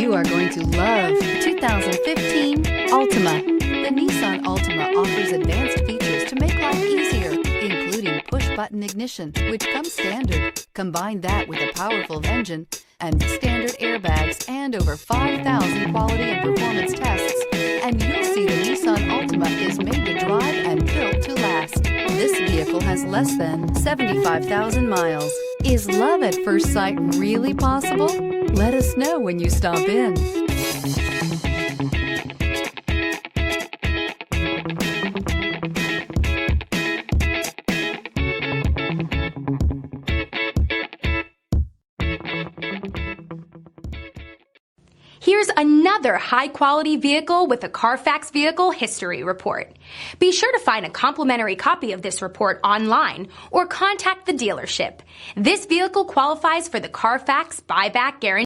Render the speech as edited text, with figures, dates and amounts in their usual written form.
You are going to love 2015 Altima. The Nissan Altima offers advanced features to make life easier, including push-button ignition, which comes standard. Combine that with a powerful engine and standard airbags and over 5,000 quality and performance tests, and you'll see the Nissan Altima is made to drive and built to last. This vehicle has less than 75,000 miles. Is love at first sight really possible? Let us know when you stop in. Here's another high-quality vehicle with a Carfax Vehicle History Report. Be sure to find a complimentary copy of this report online or contact the dealership. This vehicle qualifies for the Carfax Buyback Guarantee.